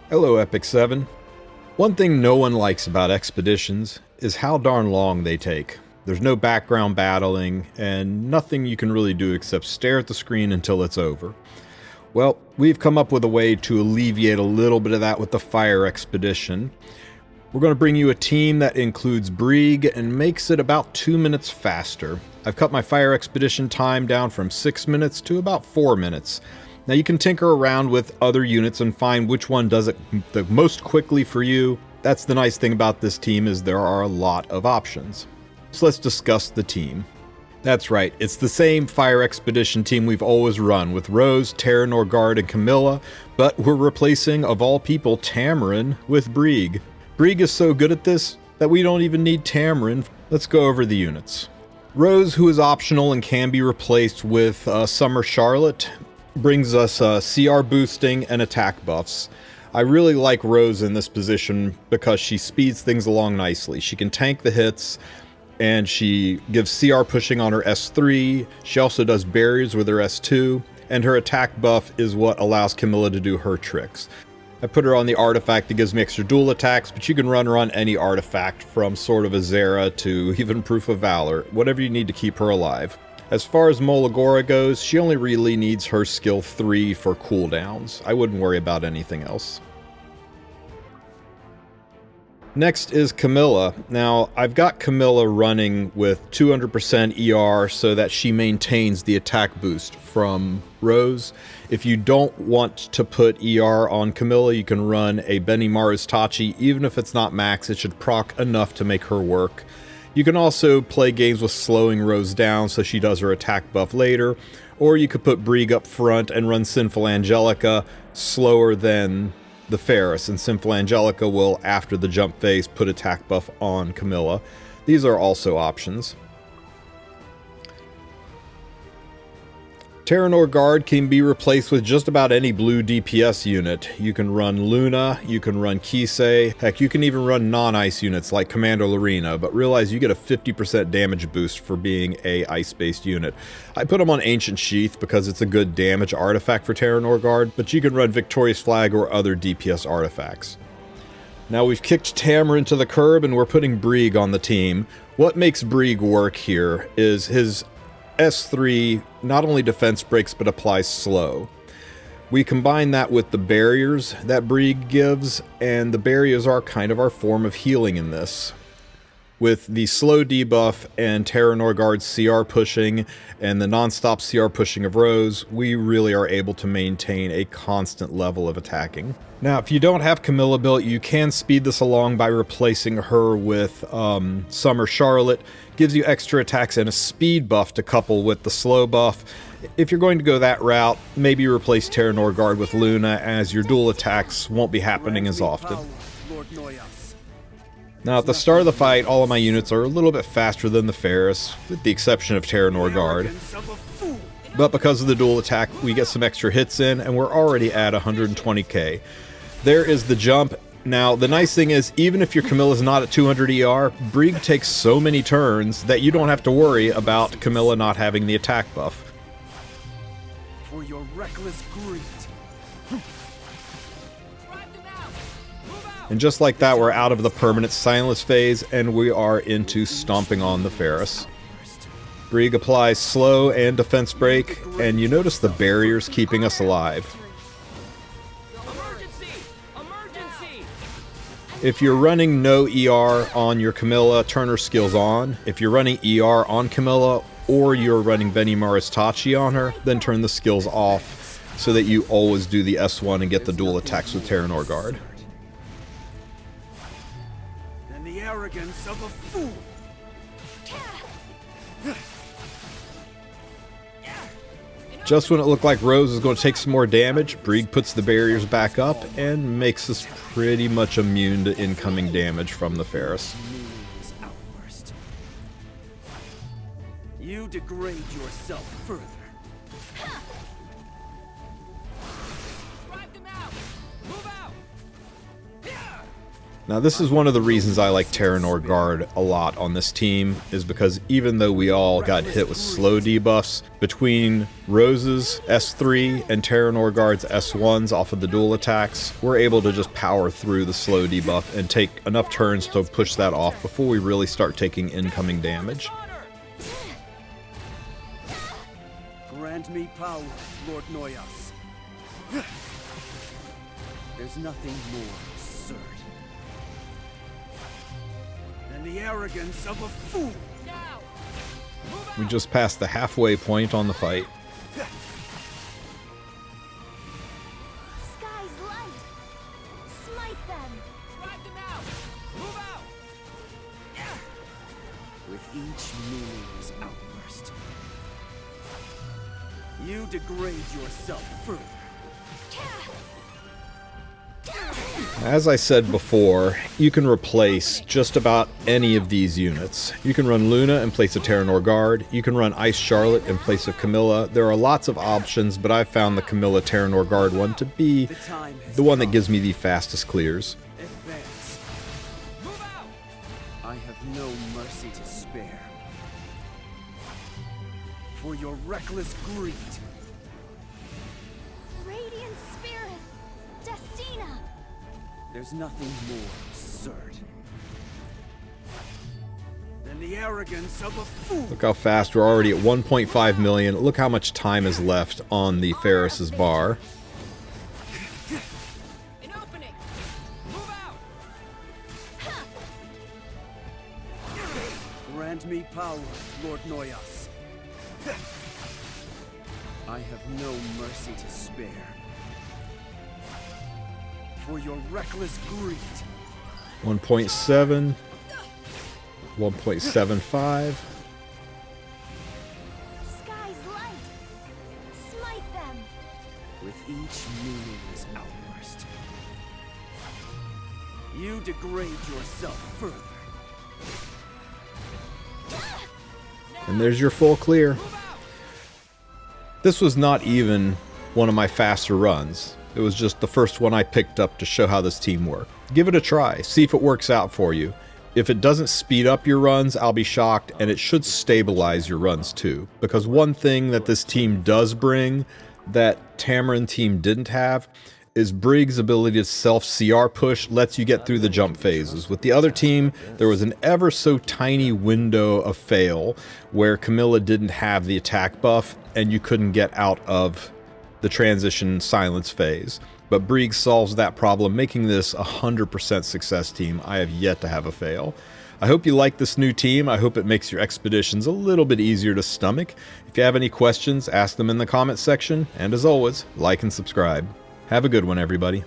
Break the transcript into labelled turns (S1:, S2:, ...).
S1: Hello, Epic 7. One thing no one likes about expeditions is how darn long they take. There's no background battling, and nothing you can really do except stare at the screen until it's over. Well, we've come up with a way to alleviate a little bit of that with the Fire Expedition. We're going to bring you a team that includes Brieg and makes it about 2 minutes faster. I've cut my Fire Expedition time down from 6 minutes to about 4 minutes. Now you can tinker around with other units and find which one does it the most quickly for you. That's the nice thing about this team, is there are a lot of options. So let's discuss the team. That's right, it's the same Fire Expedition team we've always run, with Rose, Taranor Guard, and Camilla, but we're replacing, of all people, Tamarin with Brieg. Brieg is so good at this that we don't even need Tamarin. Let's go over the units. Rose, who is optional and can be replaced with Summer Charlotte, brings us CR boosting and attack buffs. I really like Rose in this position because she speeds things along nicely. She can tank the hits, and she gives CR pushing on her S3. She also does barriers with her S2, and her attack buff is what allows Camilla to do her tricks. I put her on the artifact that gives me extra dual attacks, but you can run any artifact from Sword of Azera to even Proof of Valor, whatever you need to keep her alive. As far as Molagora goes, she only really needs her skill 3 for cooldowns. I wouldn't worry about anything else. Next is Camilla. Now, I've got Camilla running with 200% ER so that she maintains the attack boost from Rose. If you don't want to put ER on Camilla, you can run a Benimaru's Tachi. Even if it's not max, it should proc enough to make her work. You can also play games with slowing Rose down so she does her attack buff later, or you could put Brieg up front and run Sinful Angelica slower than the Ferris, and Sinful Angelica will, after the jump phase, put attack buff on Camilla. These are also options. Taranor Guard can be replaced with just about any blue DPS unit. You can run Luna, you can run Kisei, heck, you can even run non-ice units like Commander Lorena, but realize you get a 50% damage boost for being a ice-based unit. I put them on Ancient Sheath because it's a good damage artifact for Taranor Guard, but you can run Victorious Flag or other DPS artifacts. Now we've kicked Tamarin to the curb and we're putting Brieg on the team. What makes Brieg work here is his S3 not only defense breaks but applies slow. We combine that with the barriers that Brieg gives, and the barriers are kind of our form of healing in this. With the slow debuff and Taranor Guard's CR pushing and the non-stop CR pushing of Rose, we really are able to maintain a constant level of attacking. Now, if you don't have Camilla built, you can speed this along by replacing her with Summer Charlotte. Gives you extra attacks and a speed buff to couple with the slow buff. If you're going to go that route, maybe replace Taranor Guard with Luna, as your dual attacks won't be happening as often. Now, at the start of the fight, all of my units are a little bit faster than the Ferris, with the exception of Taranor Guard. But because of the dual attack, we get some extra hits in, and we're already at 120k. There is the jump. Now, the nice thing is, even if your Camilla's not at 200 ER, Brieg takes so many turns that you don't have to worry about Camilla not having the attack buff.
S2: For your reckless greed.
S1: And just like that, we're out of the permanent silence phase, and we are into stomping on the Ferris. Brieg applies slow and defense break, and you notice the barriers keeping us alive. If you're running no ER on your Camilla, turn her skills on. If you're running ER on Camilla, or you're running Benimaru's Tachi on her, then turn the skills off so that you always do the S1 and get the dual attacks with Taranor Guard.
S2: And the arrogance of a fool.
S1: Just when it looked like Rose was going to take some more damage, Brieg puts the barriers back up and makes us pretty much immune to incoming damage from the Ferris.
S2: You degrade yourself further.
S1: Now this is one of the reasons I like Taranor Guard a lot on this team, is because even though we all got hit with slow debuffs, between Rose's S3 and Taranor Guard's S1s off of the dual attacks, we're able to just power through the slow debuff and take enough turns to push that off before we really start taking incoming damage.
S2: Grant me power, Lord Noyas. There's nothing more absurd than the arrogance of a fool.
S1: We just passed the halfway point on the fight.
S3: Sky's light. Smite them. Drive them out. Move out.
S2: With each meaningless outburst, you degrade yourself further.
S1: As I said before, you can replace just about any of these units. You can run Luna in place of Taranor Guard, you can run Ice Charlotte in place of Camilla. There are lots of options, but I've found the Camilla Taranor Guard one to be the one that gives me the fastest clears.
S2: Advance. Move out. I have no mercy to spare for your reckless greed.
S3: Radiant spirit. Destina.
S2: There's nothing more absurd than the arrogance of a fool.
S1: Look how fast we're already at 1.5 million. Look how much time is left on the Ferris's bar.
S3: An opening. Move out.
S2: Grant me power, Lord Noyas. I have no mercy to spare for your reckless greed.
S1: 1.7, 1.75.
S3: Sky's light. Smite them.
S2: With each meaningless outburst, you degrade yourself further.
S1: And there's your full clear. This was not even one of my faster runs. It was just the first one I picked up to show how this team worked. Give it a try, see if it works out for you. If it doesn't speed up your runs, I'll be shocked, and it should stabilize your runs too. Because one thing that this team does bring that Tamarin team didn't have is Brieg's ability to self-CR push lets you get through the jump phases. With the other team, there was an ever so tiny window of fail where Camilla didn't have the attack buff and you couldn't get out of the transition silence phase. But Brieg solves that problem, making this a 100% success team. I have yet to have a fail. I hope you like this new team. I hope it makes your expeditions a little bit easier to stomach. If you have any questions, ask them in the comments section. And as always, like and subscribe. Have a good one, everybody.